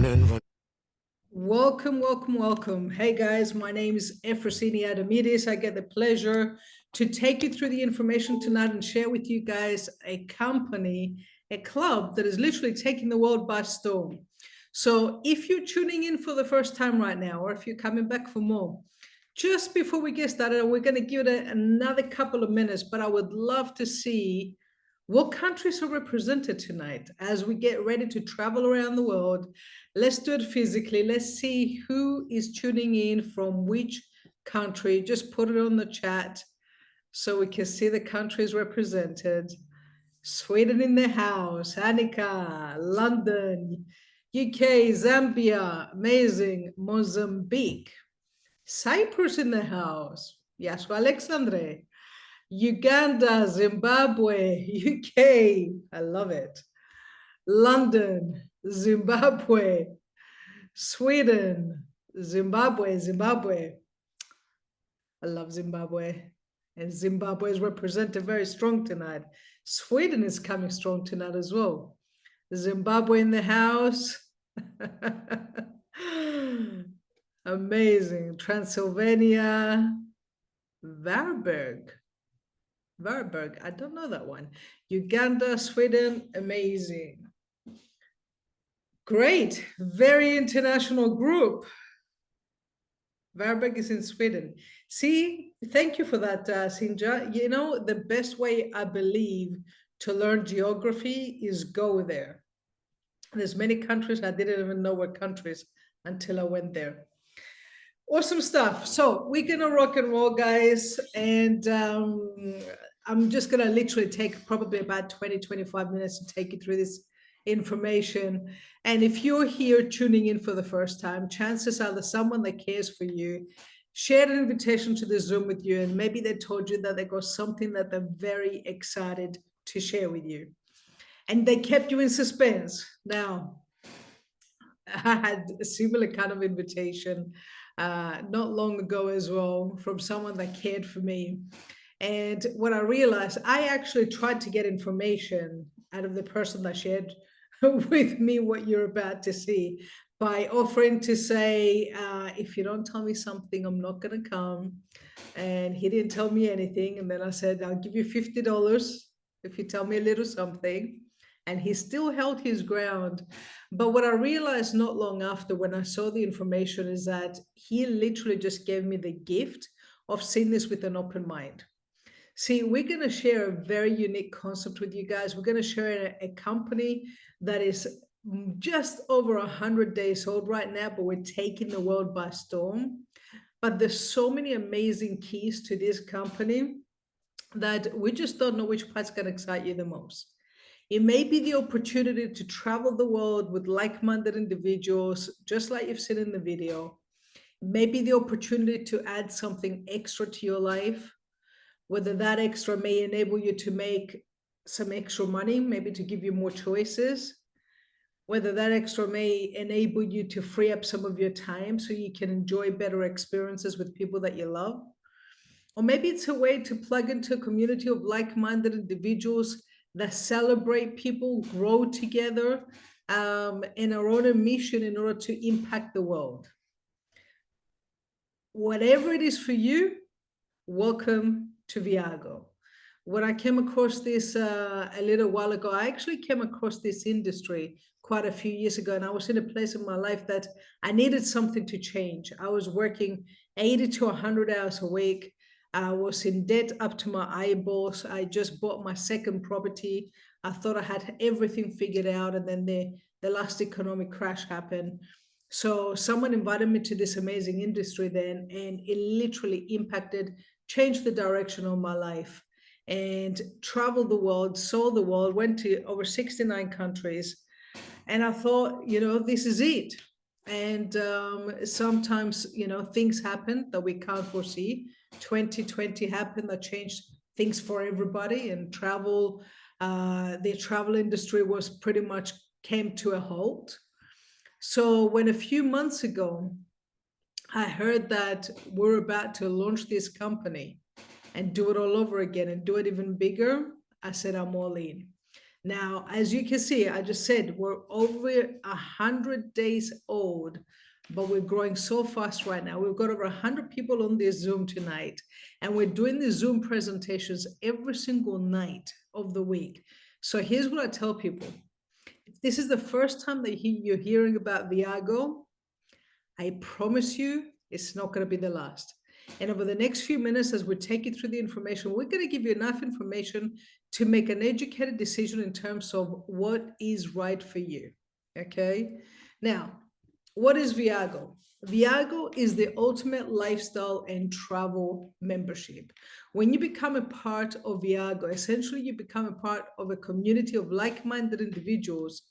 and Welcome, welcome, welcome. Hey guys, my name is Efrosyni. I get the pleasure to take you through the information tonight and share with you guys a company, a club that is literally taking the world by storm. So if you're tuning in for the first time right now, or if you're coming back for more, just before we get started, we're going to give it another couple of minutes, but I would love to see what countries are represented tonight as we get ready to travel around the world. Let's do it physically. Let's see who is tuning in from which country. Just put it on the chat so we can see the countries represented. Sweden in the house, Annika, London, UK, Zambia, amazing, Mozambique, Cyprus in the house, Yasua Alexandre, Uganda, Zimbabwe, UK, I love it, London, Zimbabwe, Sweden, Zimbabwe. I love Zimbabwe. And Zimbabwe is represented very strong tonight. Sweden is coming strong tonight as well. Zimbabwe in the house. Amazing. Transylvania, Varberg. I don't know that one. Uganda, Sweden, amazing. Great, very international group. Varberg is in Sweden. See, thank you for that, Sinja. You know, the best way I believe to learn geography is go there. There's many countries I didn't even know were countries until I went there. Awesome stuff. So we're gonna rock and roll, guys, and I'm just gonna literally take probably about 20-25 minutes to take you through this information. And if you're here tuning in for the first time, chances are that someone that cares for you shared an invitation to the Zoom with you, and maybe they told you that they got something that they're very excited to share with you, and they kept you in suspense. Now, I had a similar kind of invitation not long ago as well from someone that cared for me. And what I realized, I actually tried to get information out of the person that shared with me what you're about to see by offering to say, if you don't tell me something, I'm not going to come. And he didn't tell me anything. And then I said, I'll give you $50 if you tell me a little something. And he still held his ground. But what I realized not long after when I saw the information is that he literally just gave me the gift of seeing this with an open mind. See, we're going to share a very unique concept with you guys. We're going to share a company that is just over 100 days old right now, but we're taking the world by storm. But there's so many amazing keys to this company that we just don't know which part's going to excite you the most. It may be the opportunity to travel the world with like-minded individuals, just like you've seen in the video. Maybe the opportunity to add something extra to your life, whether that extra may enable you to make some extra money, maybe to give you more choices, whether that extra may enable you to free up some of your time so you can enjoy better experiences with people that you love. Or maybe it's a way to plug into a community of like-minded individuals that celebrate people, grow together, and are on a mission in order to impact the world. Whatever it is for you, welcome to Viago. When I came across this a little while ago, I actually came across this industry quite a few years ago, and I was in a place in my life that I needed something to change. I was working 80 to 100 hours a week. I was in debt up to my eyeballs. I just bought my second property. I thought I had everything figured out, and then the last economic crash happened. So someone invited me to this amazing industry then, and it literally impacted, changed the direction of my life, and traveled the world, saw the world, went to over 69 countries. And I thought, this is it. And sometimes, things happen that we can't foresee. 2020 happened that changed things for everybody, and the travel industry was pretty much came to a halt. So when a few months ago, I heard that we're about to launch this company and do it all over again and do it even bigger, I said, I'm all in. Now, as you can see, I just said we're over 100 days old, but we're growing so fast right now. We've got over 100 people on this Zoom tonight, and we're doing the Zoom presentations every single night of the week. So here's what I tell people. If this is the first time that you're hearing about Viago, I promise you it's not going to be the last. And over the next few minutes, as we take you through the information, we're going to give you enough information to make an educated decision in terms of what is right for you. Okay. Now, what is Viago? Viago is the ultimate lifestyle and travel membership. When you become a part of Viago, essentially you become a part of a community of like-minded individuals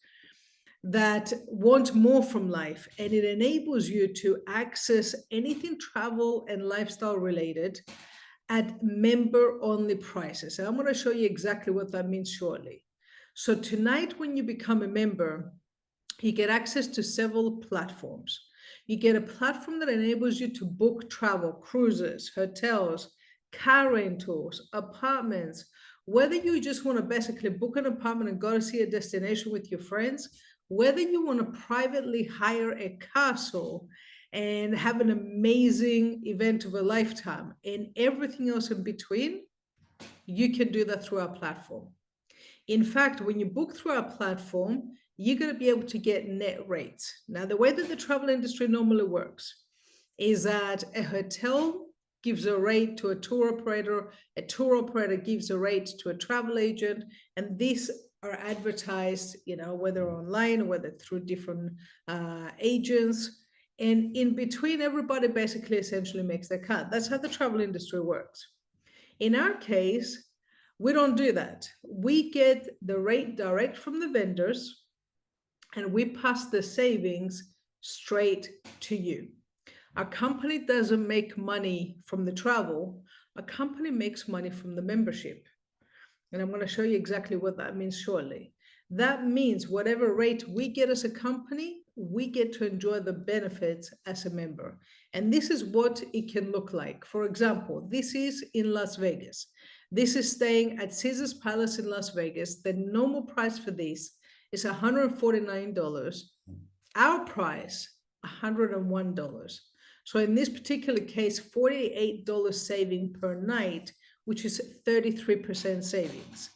that want more from life, and it enables you to access anything travel and lifestyle related at member only prices. And I'm going to show you exactly what that means shortly. So tonight, when you become a member, you get access to several platforms. You get a platform that enables you to book travel, cruises, hotels, car rentals, apartments, whether you just want to basically book an apartment and go to see a destination with your friends, whether you want to privately hire a castle and have an amazing event of a lifetime, and everything else in between, you can do that through our platform. In fact, when you book through our platform, you're going to be able to get net rates. Now, the way that the travel industry normally works is that a hotel gives a rate to a tour operator gives a rate to a travel agent, and these are advertised, whether online or whether through different agents. And in between, everybody basically essentially makes their cut. That's how the travel industry works. In our case, we don't do that. We get the rate direct from the vendors, and we pass the savings straight to you. Our company doesn't make money from the travel. Our company makes money from the membership. And I'm going to show you exactly what that means shortly. That means whatever rate we get as a company, we get to enjoy the benefits as a member. And this is what it can look like. For example, this is in Las Vegas. This is staying at Caesar's Palace in Las Vegas. The normal price for this is $149. Our price, $101. So in this particular case, $48 saving per night, which is 33% savings.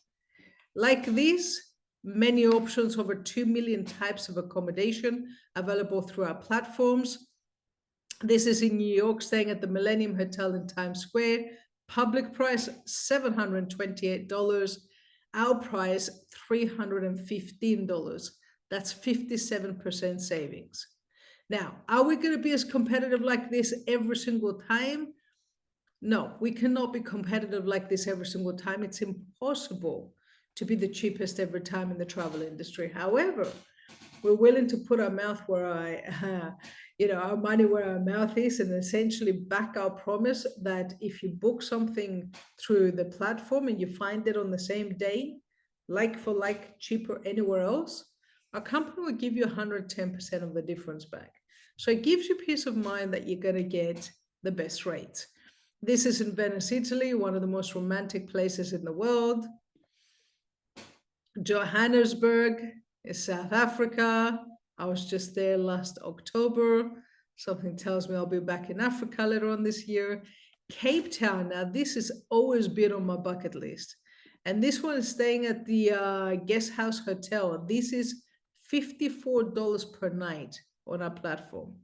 Like these, many options, over 2 million types of accommodation available through our platforms. This is in New York, staying at the Millennium Hotel in Times Square. Public price, $728. Our price, $315. That's 57% savings. Now, are we going to be as competitive like this every single time? No, we cannot be competitive like this every single time. It's impossible to be the cheapest every time in the travel industry. However, we're willing to put our mouth where our money where our mouth is, and essentially back our promise that if you book something through the platform and you find it on the same day, like for like, cheaper anywhere else, our company will give you 110% of the difference back. So it gives you peace of mind that you're going to get the best rates. This is in Venice, Italy, one of the most romantic places in the world. Johannesburg is South Africa. I was just there last October. Something tells me I'll be back in Africa later on this year. Cape Town, now this has always been on my bucket list. And this one is staying at the Guest House Hotel. This is $54 per night on our platform.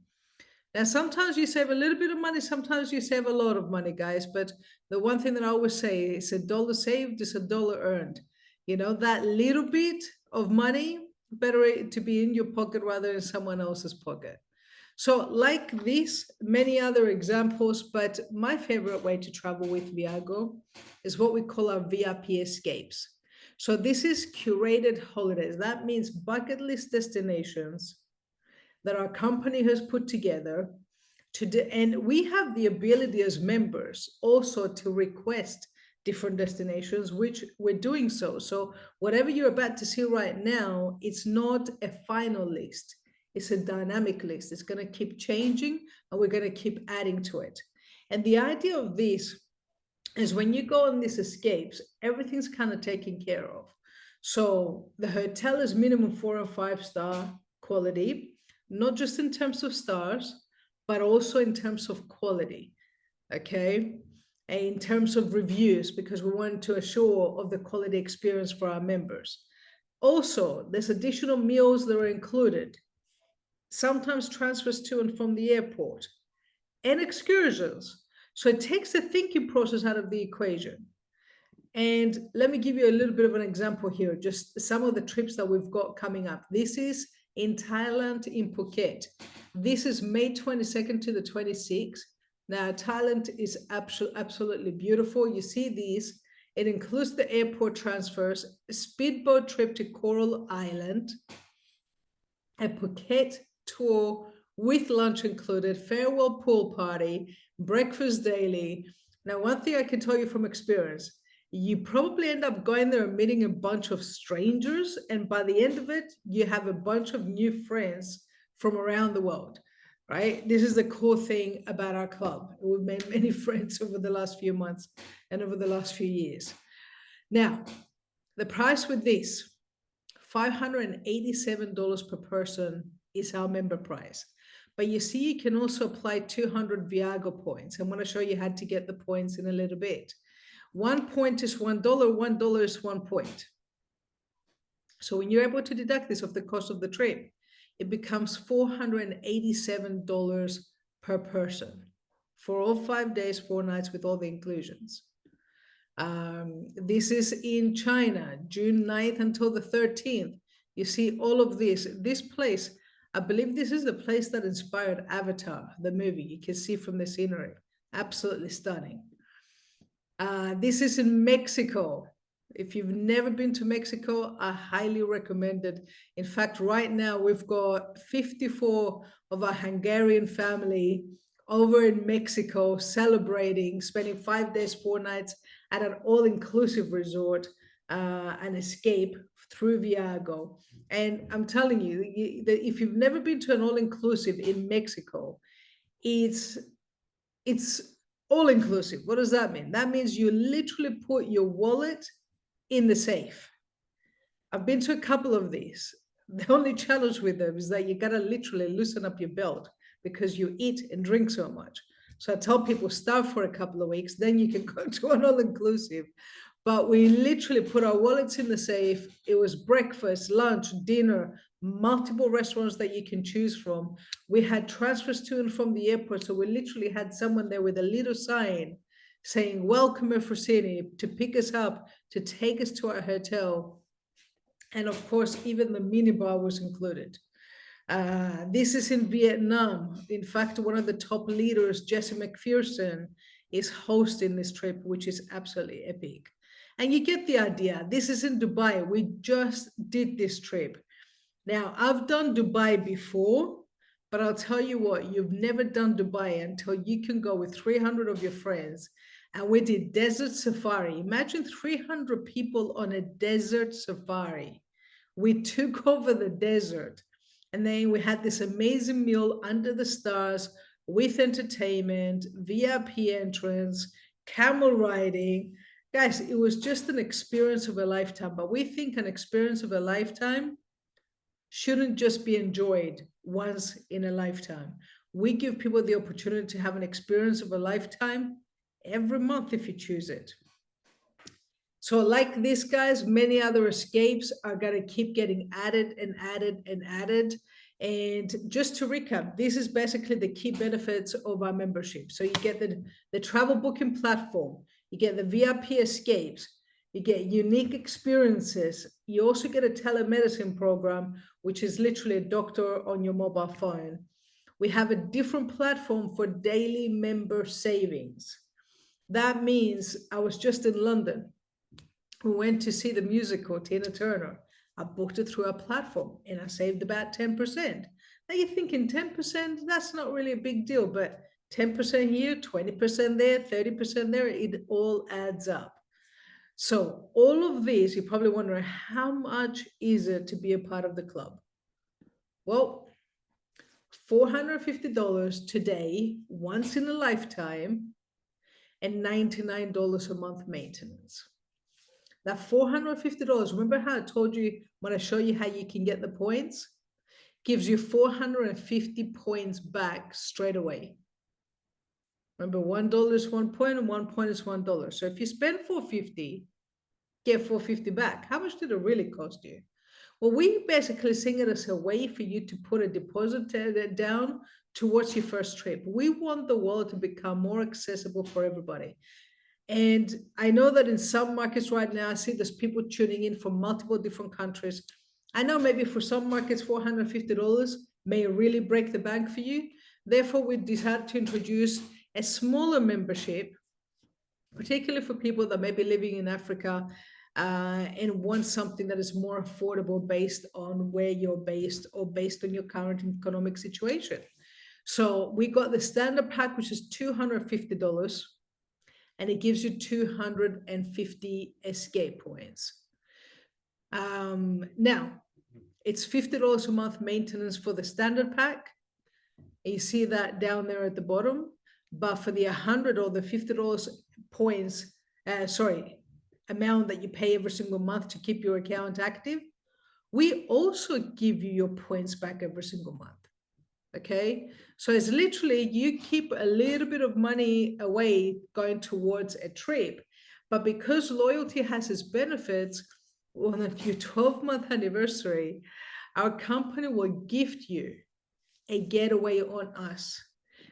Now, sometimes you save a little bit of money, sometimes you save a lot of money, guys. But the one thing that I always say is a dollar saved is a dollar earned. That little bit of money, better to be in your pocket rather than someone else's pocket. So like this, many other examples, but my favorite way to travel with Viago is what we call our VIP escapes. So this is curated holidays. That means bucket list destinations that our company has put together and we have the ability as members also to request different destinations, which we're doing so. So whatever you're about to see right now, it's not a final list. It's a dynamic list. It's going to keep changing, and we're going to keep adding to it. And the idea of this is when you go on these escapes, everything's kind of taken care of. So the hotel is minimum 4 and 5 star quality, not just in terms of stars, but also in terms of quality. Okay. And in terms of reviews, because we want to assure of the quality experience for our members. Also, there's additional meals that are included, sometimes transfers to and from the airport, and excursions. So it takes the thinking process out of the equation. And let me give you a little bit of an example here, just some of the trips that we've got coming up. This is in Thailand, in Phuket. This is May 22nd to the 26th. Now, Thailand is absolutely beautiful. You see these. It includes the airport transfers, a speedboat trip to Coral Island, a Phuket tour with lunch included, farewell pool party, breakfast daily. Now, one thing I can tell you from experience, you probably end up going there and meeting a bunch of strangers. And by the end of it, you have a bunch of new friends from around the world, right? This is the cool thing about our club. We've made many friends over the last few months and over the last few years. Now, the price with this, $587 per person is our member price. But you see, you can also apply 200 Viago points. I'm going to show you how to get the points in a little bit. 1 point is $1, $1 is 1 point. So when you're able to deduct this off the cost of the trip, it becomes $487 per person for all 5 days, 4 nights with all the inclusions. This is in China, June 9th until the 13th. You see all of this. This place, I believe this is the place that inspired Avatar, the movie. You can see from the scenery. Absolutely stunning. This is in Mexico. If you've never been to Mexico, I highly recommend it. In fact, right now we've got 54 of our Hungarian family over in Mexico celebrating, spending 5 days, 4 nights at an all-inclusive resort, an escape through Viago. And I'm telling you, that if you've never been to an all-inclusive in Mexico, it's all inclusive. What does that mean? That means you literally put your wallet in the safe. I've been to a couple of these. The only challenge with them is that you gotta literally loosen up your belt because you eat and drink so much. So I tell people starve for a couple of weeks, then you can go to an all-inclusive. But we literally put our wallets in the safe. It was breakfast, lunch, dinner, multiple restaurants that you can choose from. We had transfers to and from the airport. So we literally had someone there with a little sign saying, welcome Efrosyni, to pick us up, to take us to our hotel. And of course, even the minibar was included. This is in Vietnam. In fact, one of the top leaders, Jesse McPherson, is hosting this trip, which is absolutely epic. And you get the idea. This is in Dubai. We just did this trip. Now, I've done Dubai before, but I'll tell you what, you've never done Dubai until you can go with 300 of your friends. And we did desert safari. Imagine 300 people on a desert safari. We took over the desert. And then we had this amazing meal under the stars with entertainment, VIP entrance, camel riding. Guys, it was just an experience of a lifetime. But we think an experience of a lifetime shouldn't just be enjoyed once in a lifetime. We give people the opportunity to have an experience of a lifetime every month if you choose it. So like this, guys, many other escapes are going to keep getting added and added and added. And just to recap, this is basically the key benefits of our membership. So you get the travel booking platform, you get the VIP escapes, you get unique experiences. You also get a telemedicine program, which is literally a doctor on your mobile phone. We have a different platform for daily member savings. That means I was just in London. We went to see the musical Tina Turner. I booked it through a platform and I saved about 10%. Now you're thinking 10%, that's not really a big deal, but 10% here, 20% there, 30% there, it all adds up. So all of this, you're probably wondering, how much is it to be a part of the club? Well, $450 today, once in a lifetime, and $99 a month maintenance. That $450, remember how I told you when I show you how you can get the points? Gives you 450 points back straight away. Remember, $1 is 1 point and 1 point is $1. So if you spend 450, get 450 back. How much did it really cost you? Well, we basically seeing it as a way for you to put a deposit down towards your first trip. We want the world to become more accessible for everybody. And I know that in some markets right now, I see there's people tuning in from multiple different countries. I know maybe for some markets, $450 may really break the bank for you. Therefore, we decided to introduce a smaller membership, particularly for people that may be living in Africa and want something that is more affordable based on where you're based or based on your current economic situation. So we got the standard pack, which is $250, and it gives you 250 escape points. Now, it's $50 a month maintenance for the standard pack. And you see that down there at the bottom. But for the 100 or the $50 points, amount that you pay every single month to keep your account active, we also give you your points back every single month. Okay, so it's literally you keep a little bit of money away going towards a trip, but because loyalty has its benefits, on your 12-month anniversary, our company will gift you a getaway on us.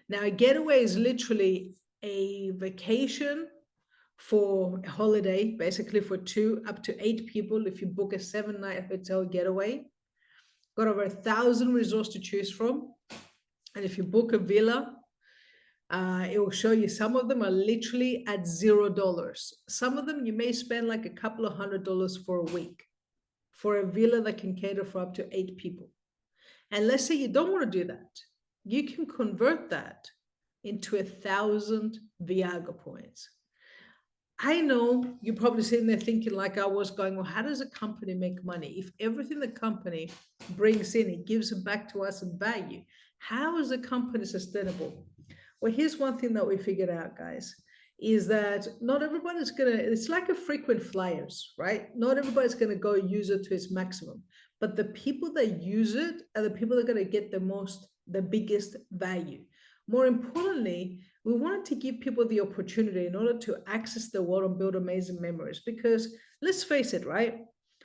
Now, a getaway is literally a vacation for a holiday, basically for 2 up to 8 people. If you book a 7-night hotel getaway, got over 1,000 resorts to choose from. And if you book a villa, it will show you some of them are literally at $0. Some of them you may spend like a couple of $100 for a week for a villa that can cater for up to 8 people. And let's say you don't want to do that. You can convert that into 1,000 Viago points. I know you're probably sitting there thinking like I was going, well, how does a company make money? If everything the company brings in, it gives it back to us in value, how is a company sustainable? Well, here's one thing that we figured out, guys, is that not everybody's it's like a frequent flyers, right? Not everybody's gonna go use it to its maximum, but the people that use it are the people that are gonna get the biggest value. More importantly, we wanted to give people the opportunity in order to access the world and build amazing memories, because let's face it, right?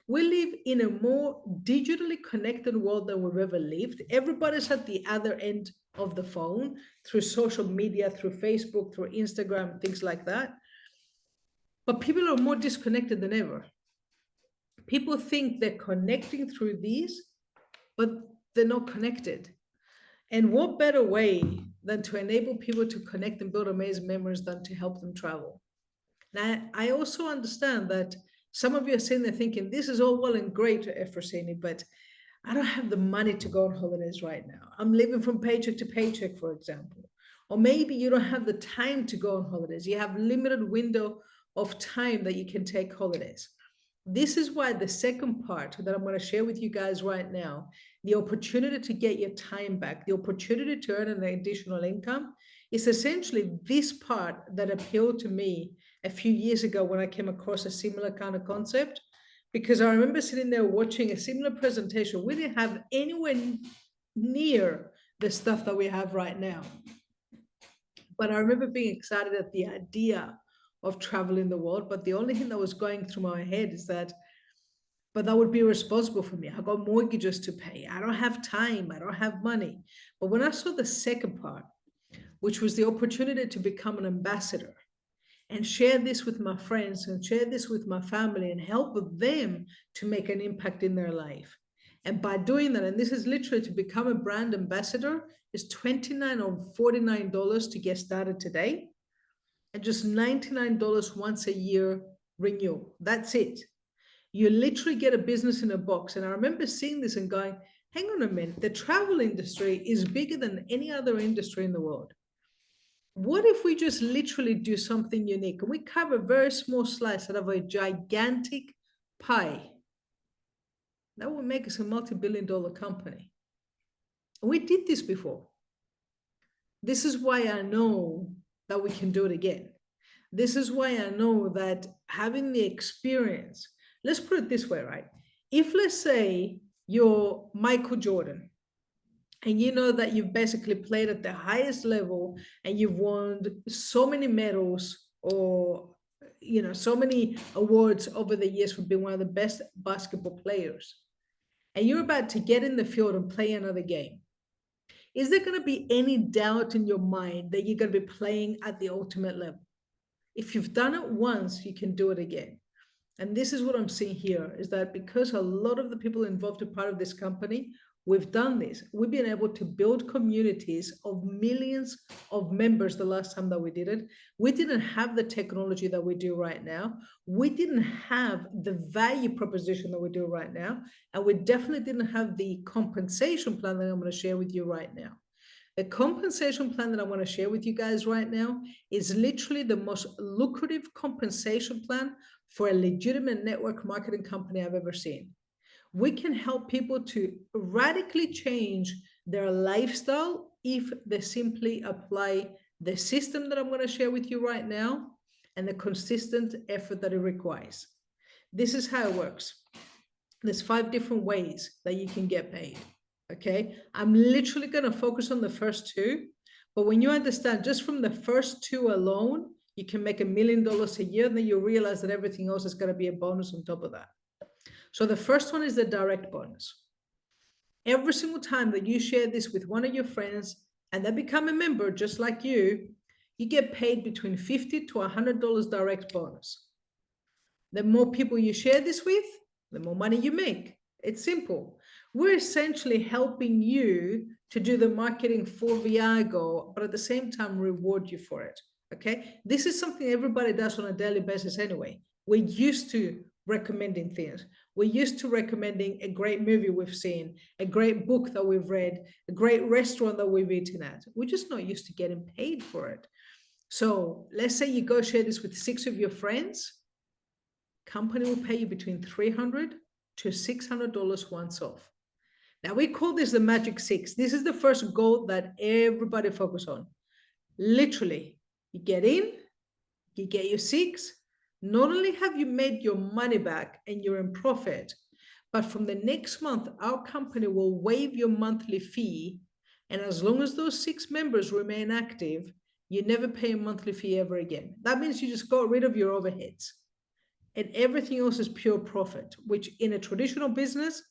We live in a more digitally connected world than we've ever lived. Everybody's at the other end of the phone through social media, through Facebook, through Instagram, things like that. But people are more disconnected than ever. People think they're connecting through these, but they're not connected. And what better way than to enable people to connect and build amazing memories than to help them travel? Now, I also understand that some of you are sitting there thinking, this is all well and great, Efrosyni, but I don't have the money to go on holidays right now. I'm living from paycheck to paycheck, for example. Or maybe you don't have the time to go on holidays. You have limited window of time that you can take holidays. This is why the second part that I'm going to share with you guys right now, the opportunity to get your time back, the opportunity to earn an additional income, is essentially this part that appealed to me a few years ago when I came across a similar kind of concept, because I remember sitting there watching a similar presentation. We didn't have anywhere near the stuff that we have right now. But I remember being excited at the idea of traveling the world. But the only thing that was going through my head is that, but that would be irresponsible for me. I got mortgages to pay. I don't have time. I don't have money. But when I saw the second part, which was the opportunity to become an ambassador and share this with my friends and share this with my family and help them to make an impact in their life. And by doing that, and this is literally to become a brand ambassador, is $29 or $49 to get started today. And just $99 once a year renewal. That's it. You literally get a business in a box. And I remember seeing this and going, hang on a minute, the travel industry is bigger than any other industry in the world. What if we just literally do something unique and we carve a very small slice out of a gigantic pie? That would make us a multi-billion-dollar company. And we did this before. This is why I know that we can do it again. This is why I know that having the experience, let's put it this way, right? If let's say you're Michael Jordan and you know that you've basically played at the highest level and you've won so many medals or so many awards over the years for being one of the best basketball players, and you're about to get in the field and play another game, is there going to be any doubt in your mind that you're going to be playing at the ultimate level? If you've done it once, you can do it again. And this is what I'm seeing here, is that because a lot of the people involved are part of this company, we've done this. We've been able to build communities of millions of members the last time that we did it. We didn't have the technology that we do right now. We didn't have the value proposition that we do right now. And we definitely didn't have the compensation plan that I'm going to share with you right now. The compensation plan that I want to share with you guys right now is literally the most lucrative compensation plan for a legitimate network marketing company I've ever seen. We can help people to radically change their lifestyle if they simply apply the system that I'm going to share with you right now and the consistent effort that it requires. This is how it works. There's 5 different ways that you can get paid. Okay, I'm literally going to focus on the first 2, but when you understand just from the first 2 alone, you can make $1 million a year, and then you realize that everything else is going to be a bonus on top of that. So the first one is the direct bonus. Every single time that you share this with one of your friends and they become a member just like you get paid between $50 to $100 direct bonus. The more people you share this with, the more money you make. It's simple. We're essentially helping you to do the marketing for Viago, but at the same time reward you for it. Okay, this is something everybody does on a daily basis anyway. We're used to recommending things. We're used to recommending a great movie we've seen, a great book that we've read, a great restaurant that we've eaten at. We're just not used to getting paid for it. So let's say you go share this with 6 of your friends. Company will pay you between $300 to $600 once off. Now we call this the magic 6. This is the first goal that everybody focus on. Literally, you get in, you get your 6. Not only have you made your money back and you're in profit, but from the next month, our company will waive your monthly fee. And as long as those 6 members remain active, you never pay a monthly fee ever again. That means you just got rid of your overheads. And everything else is pure profit, which in a traditional business,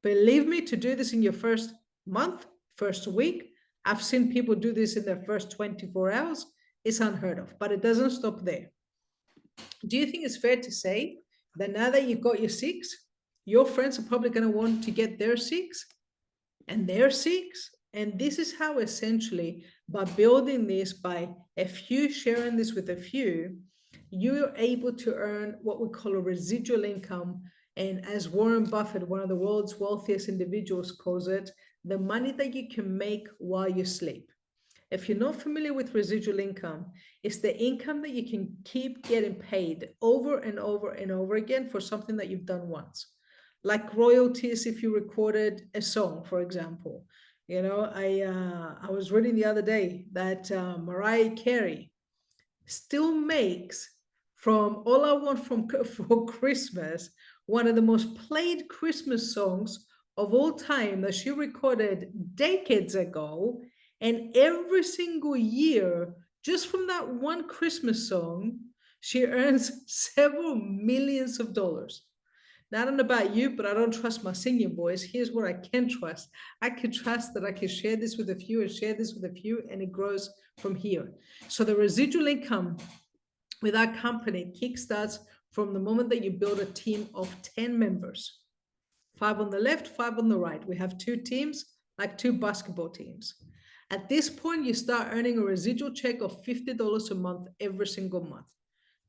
believe me, to do this in your first month, first week, I've seen people do this in their first 24 hours. It's unheard of, but it doesn't stop there. Do you think it's fair to say that now that you've got your 6, your friends are probably going to want to get their 6 and their 6? And this is how essentially by building this, by a few sharing this with a few, you're able to earn what we call a residual income. And as Warren Buffett, one of the world's wealthiest individuals, calls it, the money that you can make while you sleep. If you're not familiar with residual income, it's the income that you can keep getting paid over and over and over again for something that you've done once. Like royalties if you recorded a song, for example. I was reading the other day that Mariah Carey still makes from All I Want for Christmas one of the most played Christmas songs of all time that she recorded decades ago. And every single year, just from that one Christmas song, she earns several millions of dollars. Now, I don't know about you, but I don't trust my singing voice. Here's what I can trust. I can trust that I can share this with a few and share this with a few, and it grows from here. So the residual income with our company kickstarts from the moment that you build a team of 10 members. 5 on the left, 5 on the right. We have 2 teams, like 2 basketball teams. At this point, you start earning a residual check of $50 a month every single month.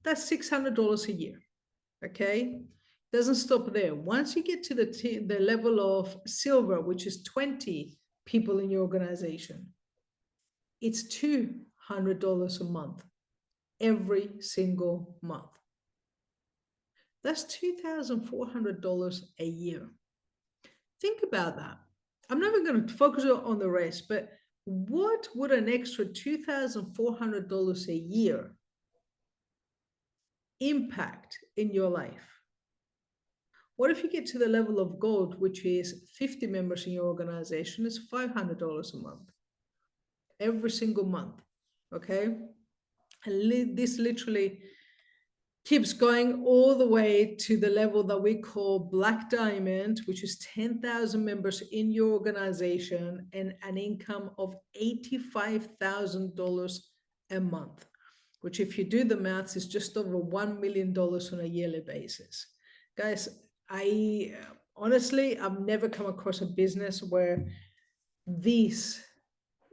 That's $600 a year, okay? Doesn't stop there. Once you get to the level of silver, which is 20 people in your organization, it's $200 a month, every single month. That's $2,400 a year. Think about that. I'm not even going to focus on the rest, but what would an extra $2,400 a year impact in your life? What if you get to the level of gold, which is 50 members in your organization, is $500 a month, every single month, okay? And this literally keeps going all the way to the level that we call Black Diamond, which is 10,000 members in your organization and an income of $85,000 a month, which, if you do the maths, is just over $1 million on a yearly basis. Guys, honestly, I've never come across a business where this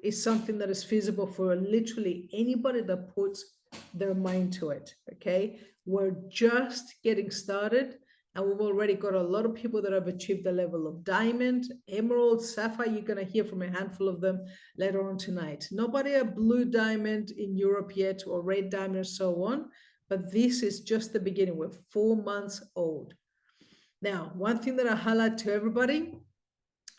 is something that is feasible for literally anybody that puts their mind to it. Okay, we're just getting started, and we've already got a lot of people that have achieved the level of diamond, emerald, sapphire. You're going to hear from a handful of them later on tonight. Nobody a blue diamond in Europe yet, or red diamond, and so on, but this is just the beginning. We're 4 months old. Now, one thing that I highlight to everybody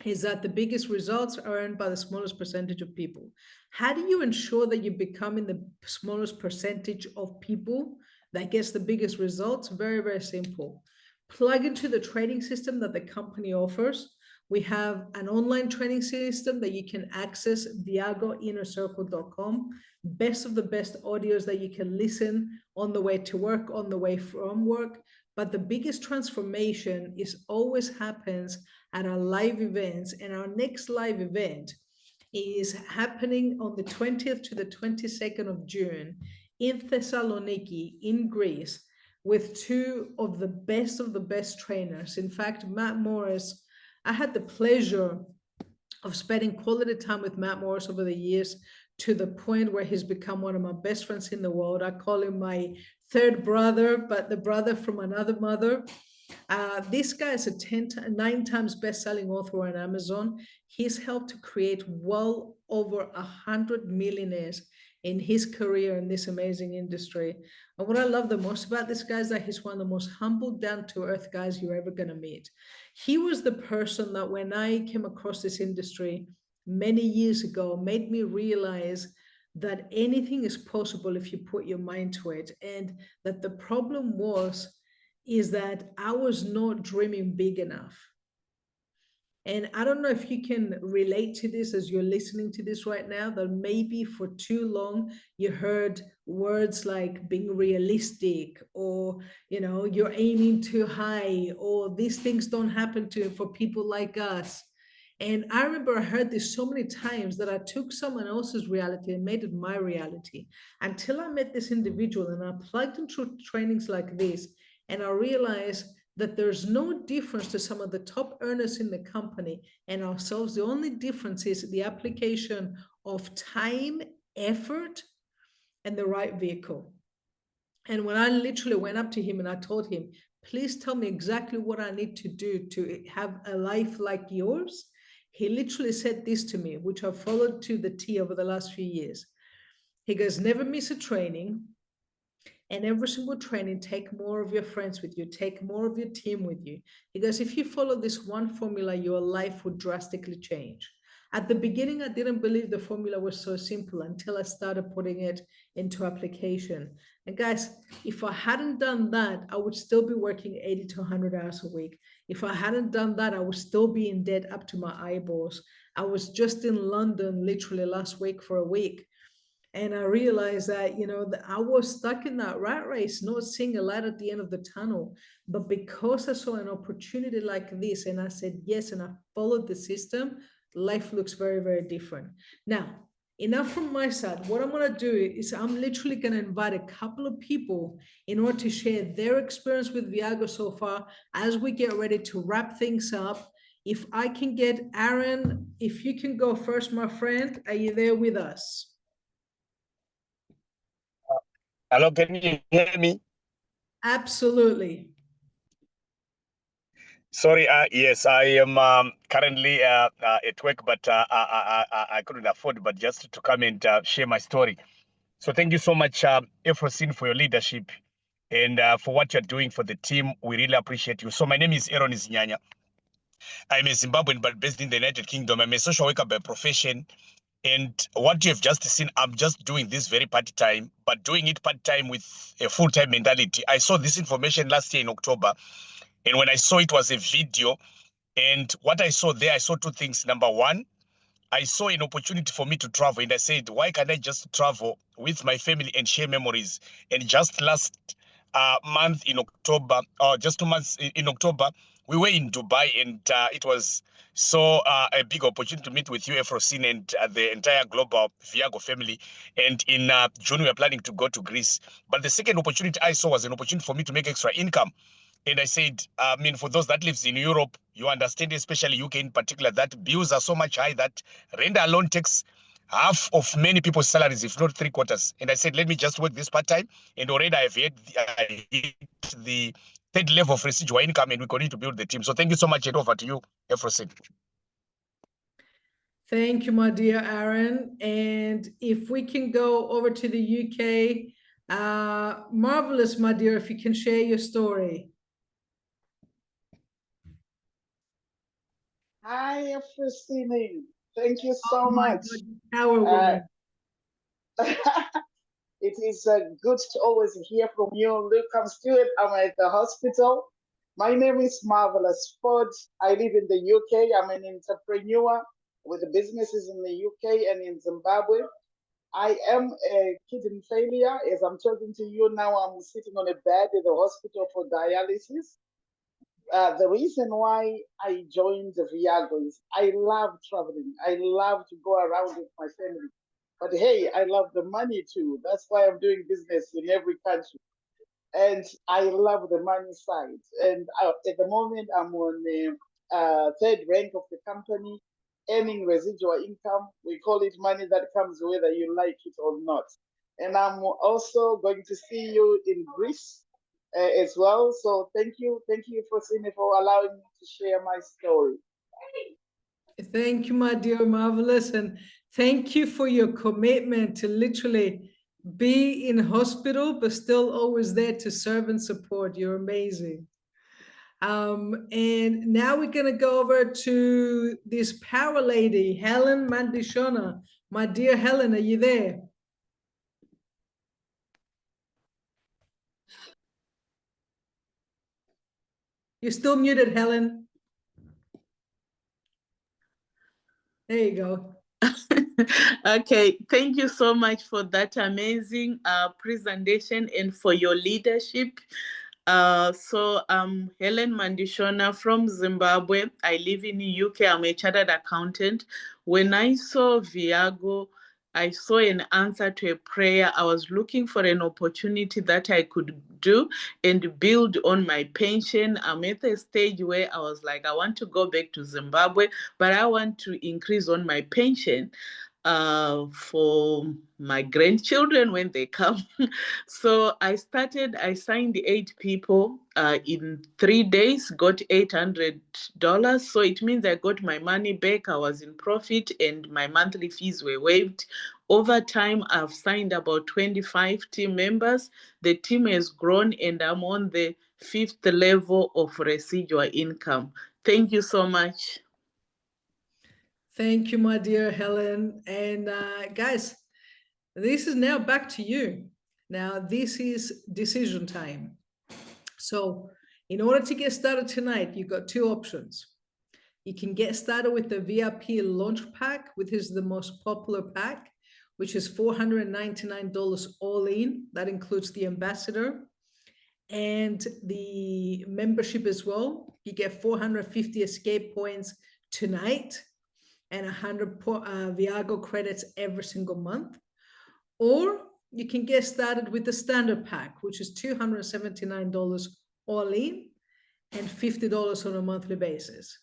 is that the biggest results are earned by the smallest percentage of people. How do you ensure that you're becoming the smallest percentage of people that gets the biggest results? Very, very simple. Plug into the training system that the company offers. We have an online training system that you can access, viagoinnercircle.com. Best of the best audios that you can listen on the way to work, on the way from work. But the biggest transformation always happens at our live events, and our next live event is happening on the 20th to the 22nd of June in Thessaloniki, in Greece, with two of the best trainers. In fact, Matt Morris, I had the pleasure of spending quality time with Matt Morris over the years, to the point where he's become one of my best friends in the world. I call him my third brother, but the brother from another mother. This guy is a 9 times best-selling author on Amazon. He's helped to create well over 100 millionaires in his career in this amazing industry. And what I love the most about this guy is that he's one of the most humble, down-to-earth guys you're ever going to meet. He was the person that, when I came across this industry many years ago, made me realize that anything is possible if you put your mind to it. And that the problem is that I was not dreaming big enough. And I don't know if you can relate to this as you're listening to this right now, that maybe for too long you heard words like being realistic, or, you're aiming too high, or these things don't happen for people like us. And I remember I heard this so many times that I took someone else's reality and made it my reality, until I met this individual and I plugged into trainings like this, and I realized that there's no difference to some of the top earners in the company and ourselves. The only difference is the application of time, effort, and the right vehicle. And when I literally went up to him and I told him, please tell me exactly what I need to do to have a life like yours, he literally said this to me, which I've followed to the T over the last few years. He goes, never miss a training. And every single training, take more of your friends with you, take more of your team with you. Because if you follow this one formula, your life would drastically change. At the beginning, I didn't believe the formula was so simple until I started putting it into application. And guys, if I hadn't done that, I would still be working 80 to 100 hours a week. If I hadn't done that, I would still be in debt up to my eyeballs. I was just in London literally last week for a week. And I realized that, I was stuck in that rat race, not seeing a light at the end of the tunnel. But because I saw an opportunity like this and I said yes, and I followed the system, life looks very, very different. Now, enough from my side. What I'm going to do is I'm literally going to invite a couple of people in order to share their experience with Viago so far as we get ready to wrap things up. If I can get Aaron, if you can go first, my friend, are you there with us? Hello, can you hear me? Absolutely. Sorry, yes, I am currently at work, but I couldn't afford but just to come and share my story. So thank you so much, Efrosyni, for your leadership and for what you're doing for the team. We really appreciate you. So my name is Efrosyni. I'm a Zimbabwean, but based in the United Kingdom. I'm a social worker by profession, And what you have just seen, I'm just doing this very part-time, but doing it part-time with a full-time mentality. I saw this information last year in October, and when I saw it was a video, and what I saw there, I saw two things. Number one, I saw an opportunity for me to travel, and I said, why can't I just travel with my family and share memories? And just last month in October, or just 2 months in October, we were in Dubai, and it was so a big opportunity to meet with you, Efrosyni, and the entire global Viago family. And in June, we are planning to go to Greece. But the second opportunity I saw was an opportunity for me to make extra income. And I said, I mean, for those that lives in Europe, you understand, especially UK in particular, that bills are so much high that rent alone takes half of many people's salaries, if not three quarters. And I said, let me just work this part-time. And already I hit the third level of residual income, and we continue to build the team. So thank you so much, and over to you, Efrosyni. Thank you, my dear Aaron. And if we can go over to the UK, marvelous, my dear, if you can share your story. Hi, Efrosyni. Thank you so Oh my much. God, power woman. It is good to always hear from you. Look, I'm still at the hospital. My name is Marvelous Ford. I live in the UK. I'm an entrepreneur with businesses in the UK and in Zimbabwe. I am a kidney failure. As I'm talking to you now, I'm sitting on a bed in the hospital for dialysis. The reason why I joined the Viago is I love traveling. I love to go around with my family. But hey, I love the money too. That's why I'm doing business in every country. And I love the money side. And at the moment, I'm on the third rank of the company, earning residual income. We call it money that comes whether you like it or not. And I'm also going to see you in Greece as well. So thank you Efrosyni for allowing me to share my story. Thank you, my dear Marvelous. And thank you for your commitment to literally be in hospital, but still always there to serve and support. You're amazing. And now we're going to go over to this power lady, Helen Mandishona. My dear Helen, are you there? You're still muted, Helen. There you go. Okay, thank you so much for that amazing presentation and for your leadership. So I'm Helen Mandishona from Zimbabwe. I live in the UK. I'm a chartered accountant. When I saw Viago, I saw an answer to a prayer. I was looking for an opportunity that I could do and build on my pension. I'm at a stage where I was like, I want to go back to Zimbabwe, but I want to increase on my pension for my grandchildren when they come. So I signed 8 people in 3 days, got $800. So it means I got my money back. I was in profit and my monthly fees were waived. Over time, I've signed about 25 team members. The team has grown and I'm on the 5th level of residual income. Thank you so much. Thank you, my dear Helen. And guys, this is now back to you. Now, this is decision time. So, in order to get started tonight, you've got 2 options. You can get started with the VIP launch pack, which is the most popular pack, which is $499 all in. That includes the ambassador and the membership as well. You get 450 escape points tonight and 100 Viago credits every single month. Or you can get started with the standard pack, which is $279 all in and $50 on a monthly basis.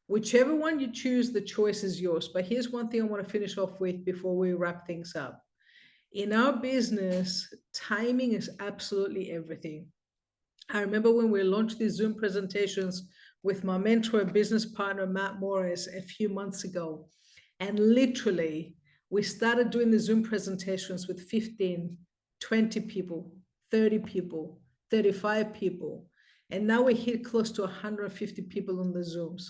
Whichever one you choose, the choice is yours. But here's one thing I want to finish off with before we wrap things up. In our business, timing is absolutely everything. I remember when we launched these Zoom presentations with my mentor and business partner, Matt Morris, a few months ago. And literally, we started doing the Zoom presentations with 15, 20 people, 30 people, 35 people. And now we hit close to 150 people on the Zooms.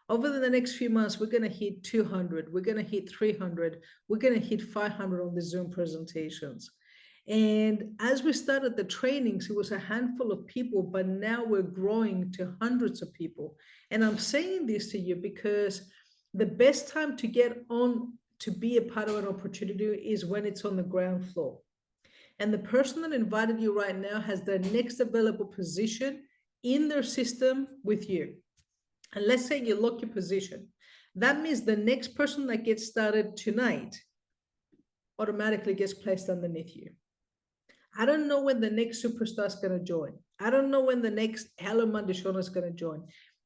Over the next few months, we're going to hit 200, we're going to hit 300, we're going to hit 500 on the Zoom presentations. And as we started the trainings, it was a handful of people, but now we're growing to hundreds of people. And I'm saying this to you because the best time to get on to be a part of an opportunity is when it's on the ground floor. And the person that invited you right now has the next available position in their system with you. And let's say you lock your position. That means the next person that gets started tonight automatically gets placed underneath you. I don't know when the next superstar is going to join. I don't know when the next Helen Mandishona is going to join.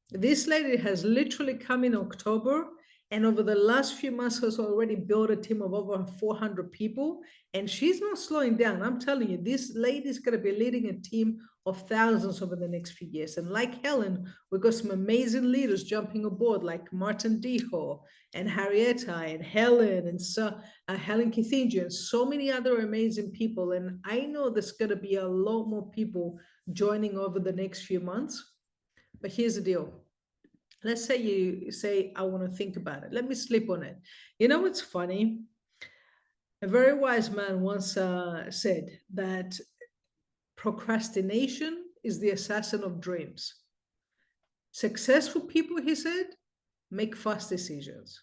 This lady has literally come in October, and over the last few months has already built a team of over 400 people, and she's not slowing down. I'm telling you, this lady is going to be leading a team of thousands over the next few years. And like Helen, we've got some amazing leaders jumping aboard, like Martin Dijo and Harrietta and Helen and Helen Kithinji and so many other amazing people. And I know there's going to be a lot more people joining over the next few months. But here's the deal. Let's say you say, I want to think about it. Let me sleep on it. You know what's funny? A very wise man once said that procrastination is the assassin of dreams. Successful people, he said, make fast decisions.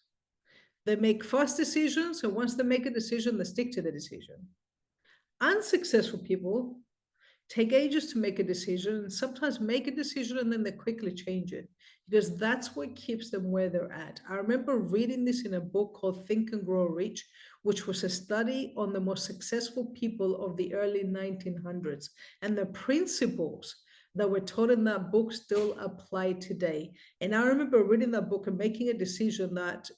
They make fast decisions, and once they make a decision, they stick to the decision. Unsuccessful people take ages to make a decision, and sometimes make a decision and then they quickly change it, because that's what keeps them where they're at. I remember reading this in a book called Think and Grow Rich, which was a study on the most successful people of the early 1900s. And the principles that were taught in that book still apply today. And I remember reading that book and making a decision that,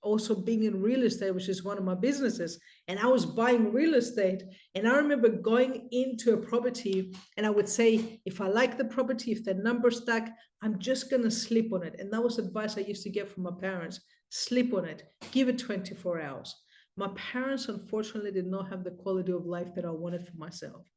also being in real estate, which is one of my businesses, and I was buying real estate. And I remember going into a property and I would say, if I like the property, if the numbers stack, I'm just going to sleep on it. And that was advice I used to get from my parents. Sleep on it, give it 24 hours. My parents, unfortunately, did not have the quality of life that I wanted for myself.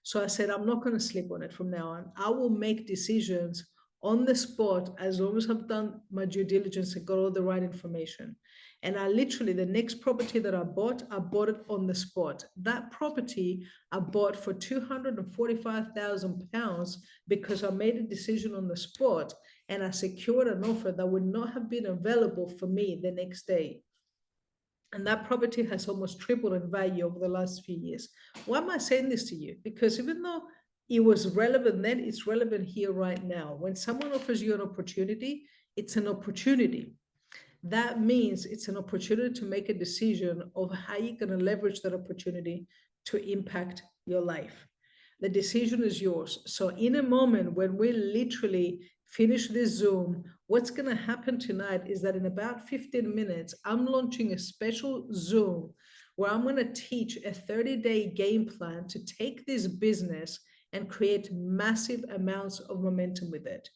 So I said, I'm not going to sleep on it from now on. I will make decisions on the spot as long as I've done my due diligence and got all the right information. And I literally, the next property that I bought it on the spot. That property I bought for £245,000 because I made a decision on the spot and I secured an offer that would not have been available for me the next day. And that property has almost tripled in value over the last few years. Why am I saying this to you? Because even though it was relevant then, it's relevant here right now. When someone offers you an opportunity, it's an opportunity. That means it's an opportunity to make a decision of how you're going to leverage that opportunity to impact your life. The decision is yours. So in a moment when we literally finish this Zoom, what's going to happen tonight is that in about 15 minutes, I'm launching a special Zoom where I'm going to teach a 30-day game plan to take this business and create massive amounts of momentum with it.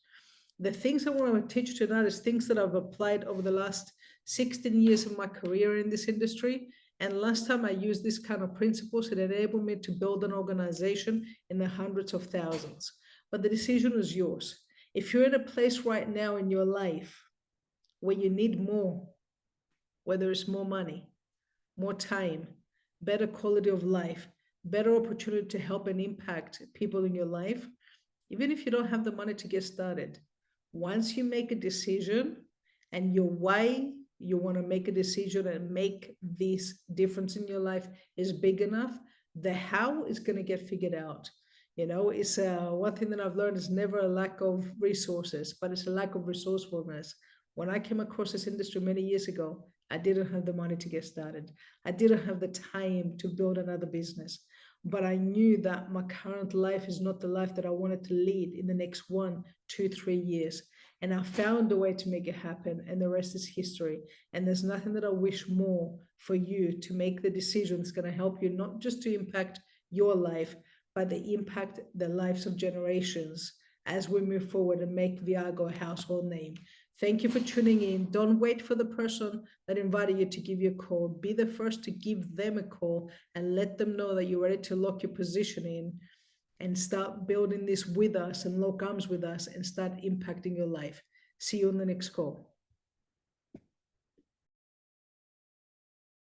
The things I want to teach tonight is things that I've applied over the last 16 years of my career in this industry. And last time I used this kind of principles, it enabled me to build an organization in the hundreds of thousands. But the decision is yours. If you're in a place right now in your life where you need more, whether it's more money, more time, better quality of life, better opportunity to help and impact people in your life, even if you don't have the money to get started, once you make a decision and your why you want to make a decision and make this difference in your life is big enough, the how is going to get figured out. It's one thing that I've learned is never a lack of resources, but it's a lack of resourcefulness. When I came across this industry many years ago, I didn't have the money to get started. I didn't have the time to build another business. But I knew that my current life is not the life that I wanted to lead in the next 1, 2, 3 years. And I found a way to make it happen, and the rest is history. And there's nothing that I wish more for you to make the decision that's going to help you, not just to impact your life, but the impact the lives of generations as we move forward and make Viago a household name. Thank you for tuning in. Don't wait for the person that invited you to give you a call. Be the first to give them a call and let them know that you're ready to lock your position in and start building this with us and lock arms with us and start impacting your life. See you on the next call.